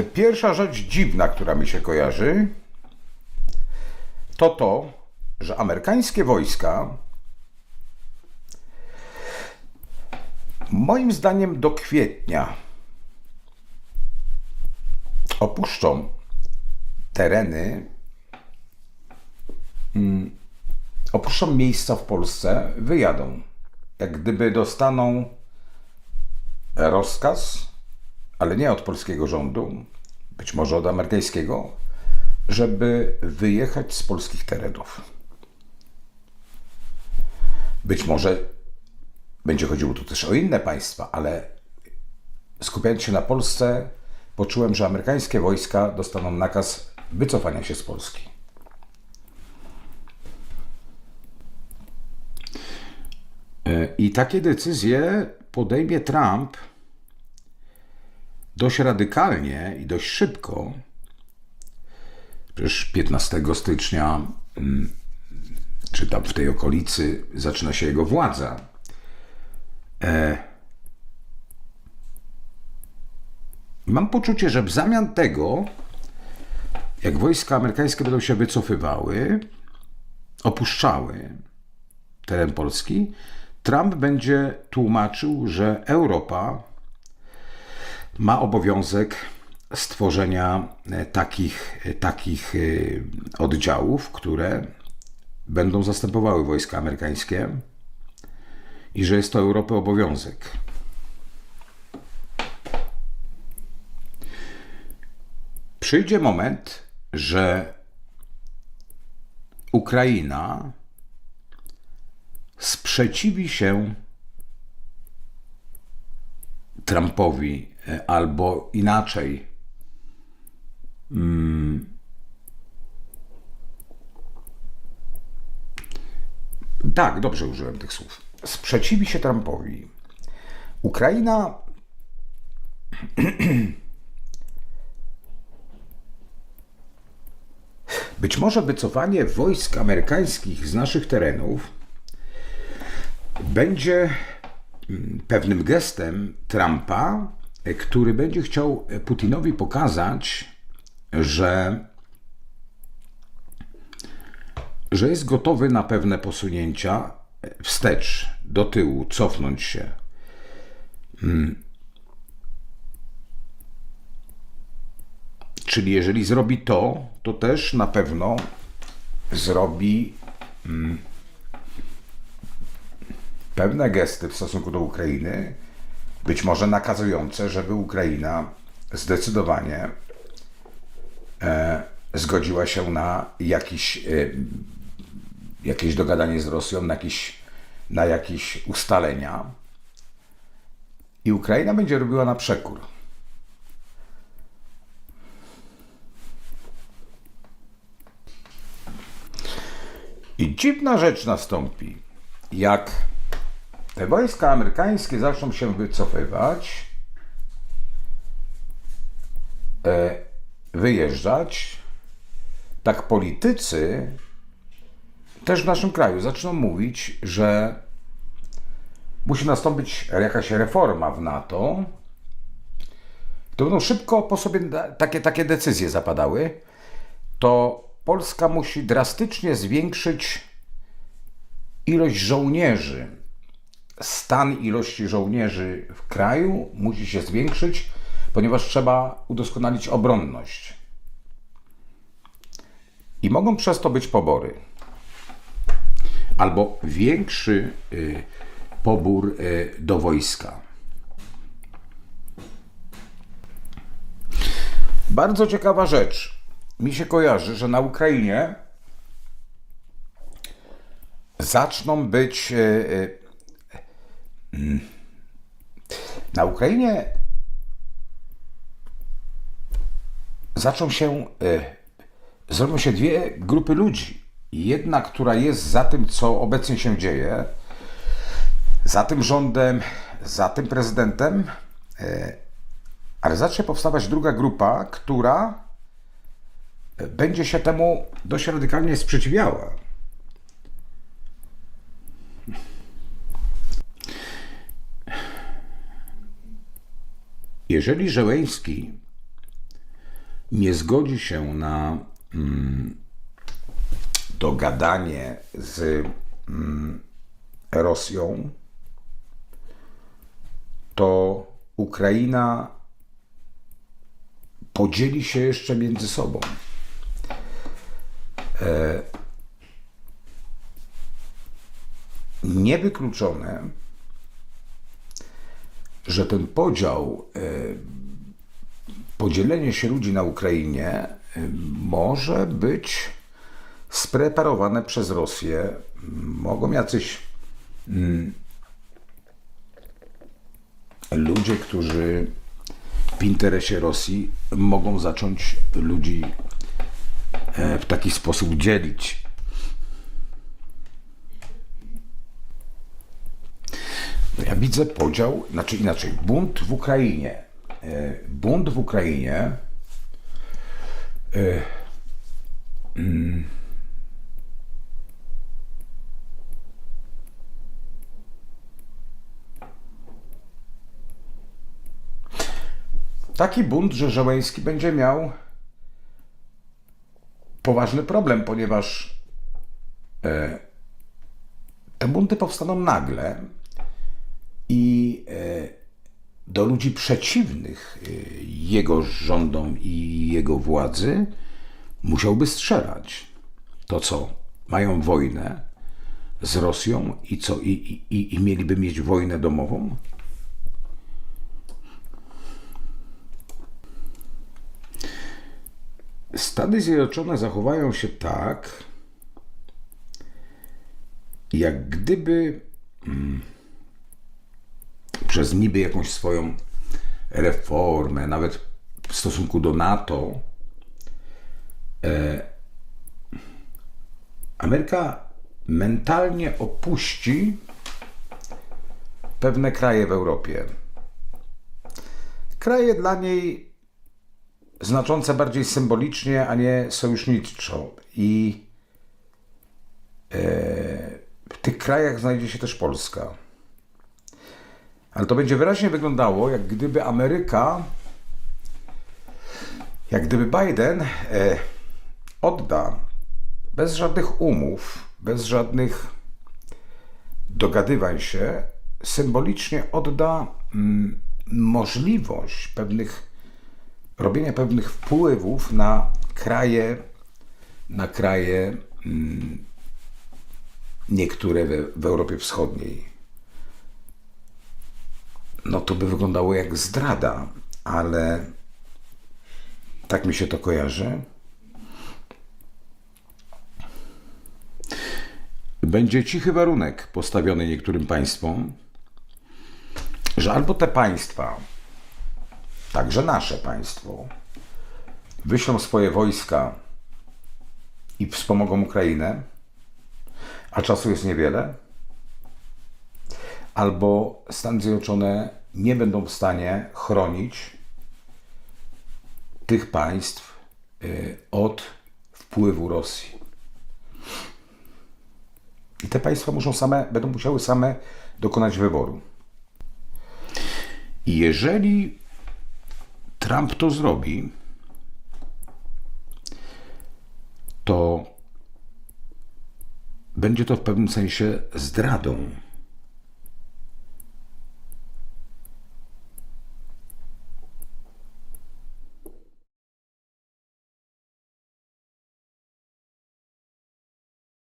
Pierwsza rzecz dziwna, która mi się kojarzy, to, że amerykańskie wojska, moim zdaniem do kwietnia, opuszczą tereny, opuszczą miejsca w Polsce, wyjadą. Jak gdyby dostaną rozkaz, ale nie od polskiego rządu, być może od amerykańskiego, żeby wyjechać z polskich terenów. Być może będzie chodziło tu też o inne państwa, ale skupiając się na Polsce, poczułem, że amerykańskie wojska dostaną nakaz wycofania się z Polski. I takie decyzje podejmie Trump dość radykalnie i dość szybko. Przecież 15 stycznia, czy tam w tej okolicy, zaczyna się jego władza. Mam poczucie, że w zamian tego, jak wojska amerykańskie będą się wycofywały, opuszczały teren Polski, Trump będzie tłumaczył, że Europa ma obowiązek stworzenia takich oddziałów, które będą zastępowały wojska amerykańskie i że jest to Europy obowiązek. Przyjdzie moment, że Ukraina sprzeciwi się Trumpowi, albo inaczej. Tak, dobrze użyłem tych słów. Sprzeciwi się Trumpowi. Ukraina być może wycofanie wojsk amerykańskich z naszych terenów będzie pewnym gestem Trumpa, który będzie chciał Putinowi pokazać, że jest gotowy na pewne posunięcia wstecz, do tyłu, cofnąć się. Czyli jeżeli zrobi to, to też na pewno zrobi pewne gesty w stosunku do Ukrainy, być może nakazujące, żeby Ukraina zdecydowanie zgodziła się na jakieś dogadanie z Rosją, na jakieś ustalenia. I Ukraina będzie robiła na przekór. I dziwna rzecz nastąpi, jak te wojska amerykańskie zaczną się wycofywać, wyjeżdżać, tak politycy też w naszym kraju zaczną mówić, że musi nastąpić jakaś reforma w NATO. To będą szybko po sobie takie decyzje zapadały. To Polska musi drastycznie zwiększyć ilość żołnierzy. Stan ilości żołnierzy w kraju musi się zwiększyć, ponieważ trzeba udoskonalić obronność. I mogą przez to być pobory. Albo większy pobór do wojska. Bardzo ciekawa rzecz. Mi się kojarzy, że na Ukrainie zaczną być... Na Ukrainie zrobią się dwie grupy ludzi. Jedna, która jest za tym, co obecnie się dzieje, za tym rządem, za tym prezydentem, ale zacznie powstawać druga grupa, która będzie się temu dość radykalnie sprzeciwiała. Jeżeli Zełenski nie zgodzi się na dogadanie z Rosją, to Ukraina podzieli się jeszcze między sobą. Niewykluczone, że ten podział, podzielenie się ludzi na Ukrainie może być spreparowane przez Rosję. Mogą jacyś ludzie, którzy w interesie Rosji mogą zacząć ludzi w taki sposób dzielić. No ja widzę podział, znaczy inaczej, bunt w Ukrainie. Bunt w Ukrainie taki bunt, że Zełenski będzie miał poważny problem, ponieważ te bunty powstaną nagle i do ludzi przeciwnych jego rządom i jego władzy musiałby strzelać. To co? Mają wojnę z Rosją i co? I mieliby mieć wojnę domową? Stany Zjednoczone zachowają się tak, jak gdyby przez niby jakąś swoją reformę, nawet w stosunku do NATO, Ameryka mentalnie opuści pewne kraje w Europie. Kraje dla niej znaczące bardziej symbolicznie, a nie sojuszniczo. I w tych krajach znajdzie się też Polska. Ale to będzie wyraźnie wyglądało, jak gdyby Ameryka, jak gdyby Biden odda bez żadnych umów, bez żadnych dogadywań się, symbolicznie odda możliwość robienia pewnych wpływów na kraje niektóre w Europie Wschodniej. No to by wyglądało jak zdrada, ale tak mi się to kojarzy. Będzie cichy warunek postawiony niektórym państwom, że albo te państwa, także nasze państwo, wyślą swoje wojska i wspomogą Ukrainę, a czasu jest niewiele, albo Stany Zjednoczone nie będą w stanie chronić tych państw od wpływu Rosji. I te państwa będą musiały same dokonać wyboru. I jeżeli Trump to zrobi, to będzie to w pewnym sensie zdradą